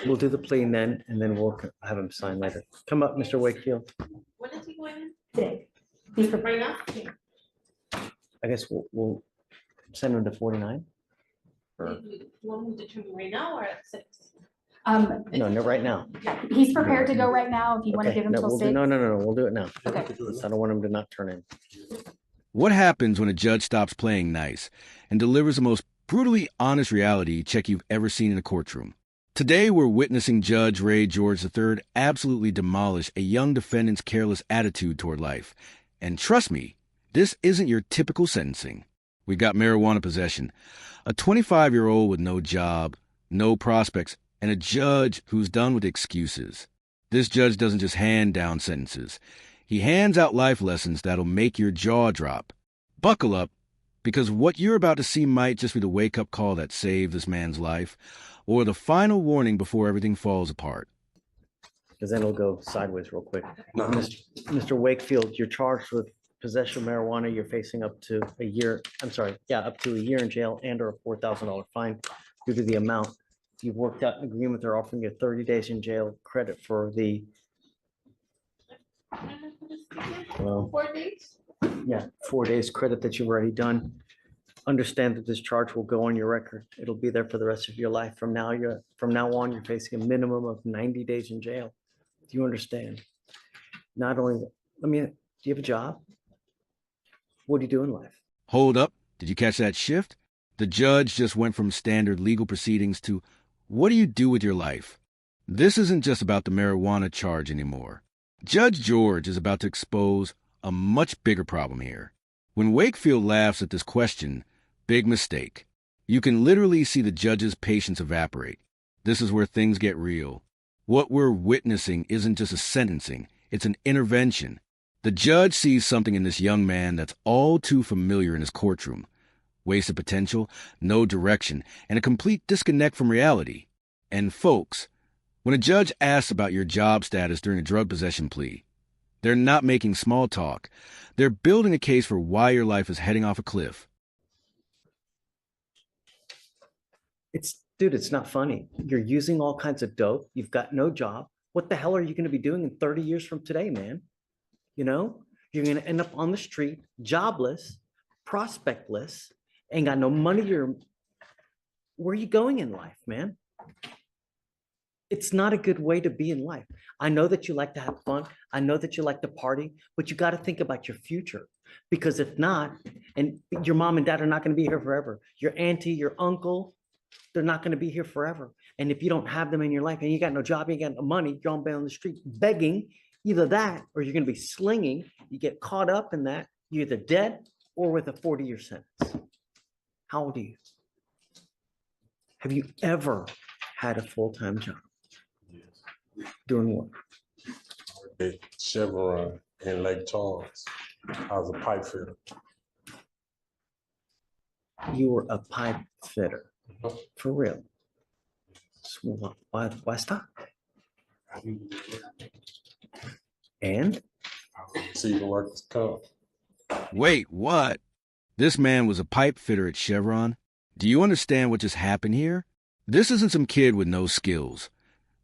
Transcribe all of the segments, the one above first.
We'll do the plea and then we'll have him sign later. Come up, Mr. Wakefield. When is he going in? Today. He's Right prepared. now? I guess we'll send him to 49. Or, You want me to determine right now or at 6? no, right now. He's prepared to go right now if you want to Okay, give him no, till we'll do, 6. no, we'll do it now. Okay. I don't want him to not turn in. What happens when a judge stops playing nice and delivers the most brutally honest reality check you've ever seen in a courtroom? Today, we're witnessing Judge Ray George III absolutely demolish a young defendant's careless attitude toward life. And trust me, this isn't your typical sentencing. We got marijuana possession, a 25-year-old with no job, no prospects, and a judge who's done with excuses. This judge doesn't just hand down sentences. He hands out life lessons that'll make your jaw drop. Buckle up, because what you're about to see might just be the wake-up call that saved this man's life, or the final warning before everything falls apart. Because then it'll go sideways real quick. Mr. Wakefield, you're charged with possession of marijuana. You're facing up to a year. Up to a year in jail and or a $4,000 fine due to the amount. You've worked out an agreement. They're offering you 30 days in jail credit for the 4 days? 4 days credit that you've already done. Understand that this charge will go on your record. It'll be there for the rest of your life. From now on, you're facing a minimum of 90 days in jail. Do you understand? Not only, do you have a job? What do you do in life? Hold up. Did you catch that shift? The judge just went from standard legal proceedings to, what do you do with your life? This isn't just about the marijuana charge anymore. Judge George is about to expose a much bigger problem here. When Wakefield laughs at this question, big mistake. You can literally see the judge's patience evaporate. This is where things get real. What we're witnessing isn't just a sentencing, it's an intervention. The judge sees something in this young man that's all too familiar in his courtroom. Wasted potential, no direction, and a complete disconnect from reality. And folks, when a judge asks about your job status during a drug possession plea, they're not making small talk. They're building a case for why your life is heading off a cliff. It's not funny. You're using all kinds of dope. You've got no job. What the hell are you going to be doing in 30 years from today, man? You're going to end up on the street, jobless, prospectless, ain't got no money. Where are you going in life, man? It's not a good way to be in life. I know that you like to have fun. I know that you like to party, but you got to think about your future, because if not, and your mom and dad are not going to be here forever. Your auntie, your uncle, they're not going to be here forever. And if you don't have them in your life and you got no job, you got no money, you're on the street begging, either that or you're going to be slinging. You get caught up in that. You're either dead or with a 40-year sentence. How old are you? Have you ever had a full-time job? Yes. Doing what? At Chevron in Lake Charles. I was a pipe fitter. You were a pipe fitter. For real? So why stop? And? See the workers come. Wait, what? This man was a pipe fitter at Chevron? Do you understand what just happened here? This isn't some kid with no skills.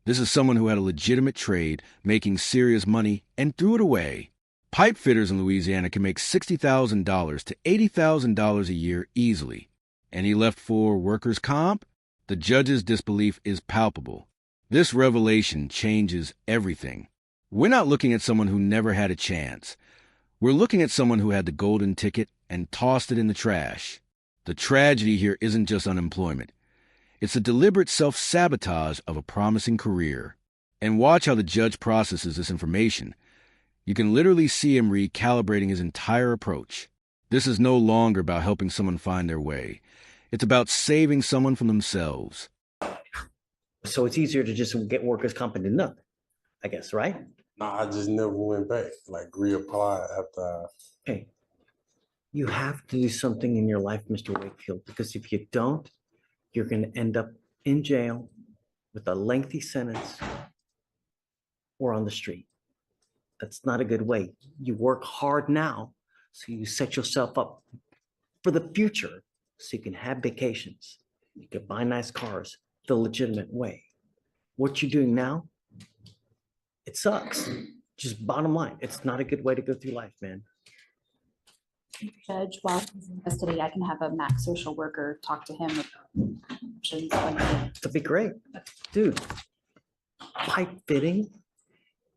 This is someone who had a legitimate trade, making serious money, and threw it away. Pipe fitters in Louisiana can make $60,000 to $80,000 a year easily. And he left for workers' comp? The judge's disbelief is palpable. This revelation changes everything. We're not looking at someone who never had a chance. We're looking at someone who had the golden ticket and tossed it in the trash. The tragedy here isn't just unemployment. It's a deliberate self-sabotage of a promising career. And watch how the judge processes this information. You can literally see him recalibrating his entire approach. This is no longer about helping someone find their way. It's about saving someone from themselves. So it's easier to just get workers' comp and do nothing, I guess, right? No, I just never went back, like reapply after. Hey, you have to do something in your life, Mr. Wakefield, because if you don't, you're going to end up in jail with a lengthy sentence or on the street. That's not a good way. You work hard now, so you set yourself up for the future, so you can have vacations. You can buy nice cars the legitimate way. What you're doing now, it sucks. Just bottom line, it's not a good way to go through life, man. Judge, while he's in custody, I can have a max social worker talk to him about options when he- That'd be great. Dude, pipe fitting,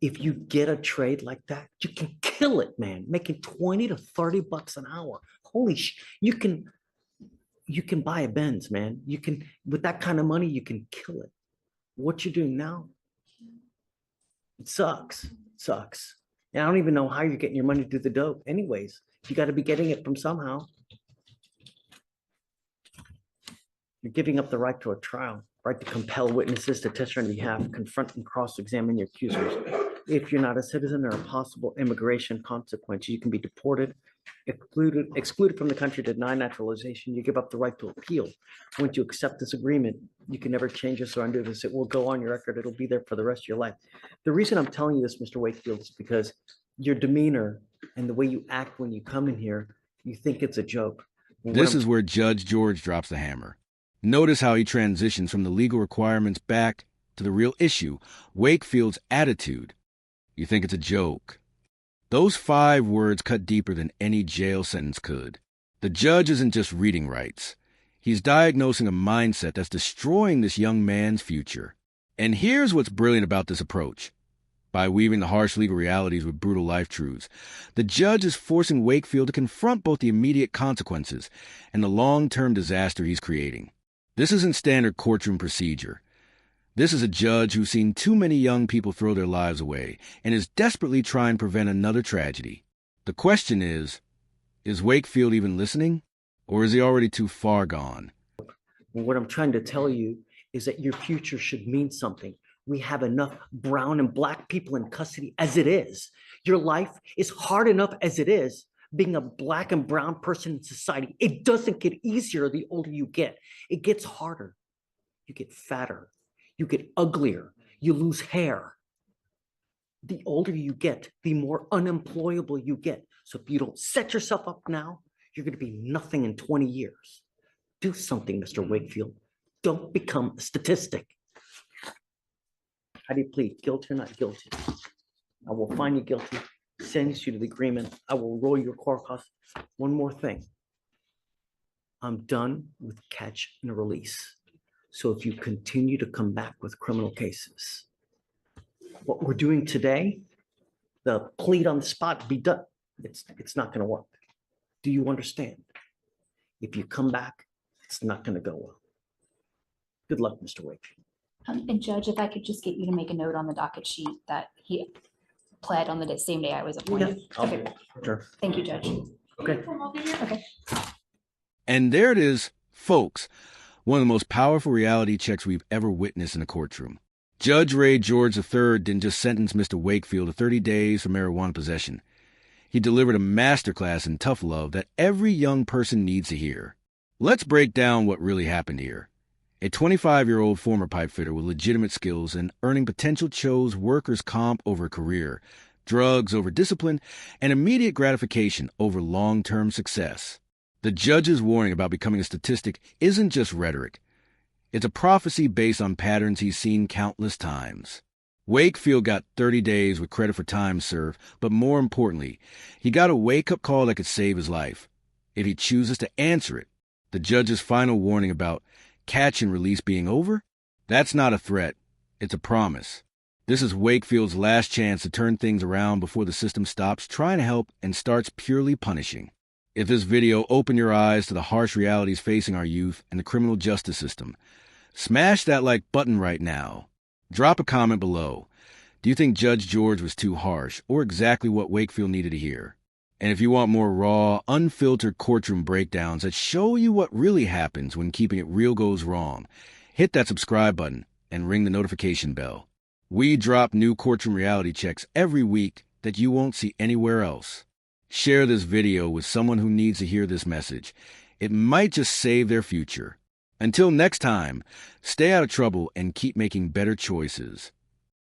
if you get a trade like that, you can kill it, man. Making 20 to 30 bucks an hour. Holy you can buy a Benz, man. You can, with that kind of money, you can kill it. What you're doing now, it sucks. Sucks. And I don't even know how you're getting your money to do the dope. Anyways, you got to be getting it from somehow. You're giving up the right to a trial, right to compel witnesses to testify on your behalf, confront and cross-examine your accusers. If you're not a citizen, there are possible immigration consequences. You can be deported, excluded from the country, denied naturalization. You give up the right to appeal. Once you accept this agreement, you can never change this or undo this. It will go on your record. It'll be there for the rest of your life. The reason I'm telling you this, Mr. Wakefield, is because your demeanor and the way you act when you come in here, you think it's a joke. This is where Judge George drops the hammer. Notice how he transitions from the legal requirements back to the real issue, Wakefield's attitude. You think it's a joke. Those 5 words cut deeper than any jail sentence could. The judge isn't just reading rights. He's diagnosing a mindset that's destroying this young man's future. And here's what's brilliant about this approach. By weaving the harsh legal realities with brutal life truths, the judge is forcing Wakefield to confront both the immediate consequences and the long-term disaster he's creating. This isn't standard courtroom procedure. This is a judge who's seen too many young people throw their lives away and is desperately trying to prevent another tragedy. The question is Wakefield even listening? Or is he already too far gone? What I'm trying to tell you is that your future should mean something. We have enough brown and black people in custody as it is. Your life is hard enough as it is, being a black and brown person in society. It doesn't get easier the older you get. It gets harder. You get fatter. You get uglier. You lose hair. The older you get, the more unemployable you get. So if you don't set yourself up now, you're going to be nothing in 20 years. Do something, Mr. Wakefield. Don't become a statistic. How do you plead? Guilty or not guilty? I will find you guilty, sentence you to the agreement. I will roll your court costs. One more thing. I'm done with catch and release. So if you continue to come back with criminal cases, what we're doing today, the plead on the spot, be done. It's not going to work. Do you understand? If you come back, it's not going to go well. Good luck, Mr. Wakefield. And Judge, if I could just get you to make a note on the docket sheet that he pled on the same day I was appointed. Okay. Sure. Thank you, Judge. Okay. From over here. Okay. And there it is, folks. One of the most powerful reality checks we've ever witnessed in a courtroom. Judge Ray George III didn't just sentence Mr. Wakefield to 30 days for marijuana possession. He delivered a masterclass in tough love that every young person needs to hear. Let's break down what really happened here. A 25-year-old former pipe fitter with legitimate skills and earning potential chose workers' comp over career, drugs over discipline, and immediate gratification over long-term success. The judge's warning about becoming a statistic isn't just rhetoric. It's a prophecy based on patterns he's seen countless times. Wakefield got 30 days with credit for time served, but more importantly, he got a wake-up call that could save his life, if he chooses to answer it. The judge's final warning about catch and release being over? That's not a threat. It's a promise. This is Wakefield's last chance to turn things around before the system stops trying to help and starts purely punishing. If this video opened your eyes to the harsh realities facing our youth and the criminal justice system, smash that like button right now. Drop a comment below. Do you think Judge George was too harsh or exactly what Wakefield needed to hear? And if you want more raw, unfiltered courtroom breakdowns that show you what really happens when keeping it real goes wrong, hit that subscribe button and ring the notification bell. We drop new courtroom reality checks every week that you won't see anywhere else. Share this video with someone who needs to hear this message. It might just save their future. Until next time, stay out of trouble and keep making better choices.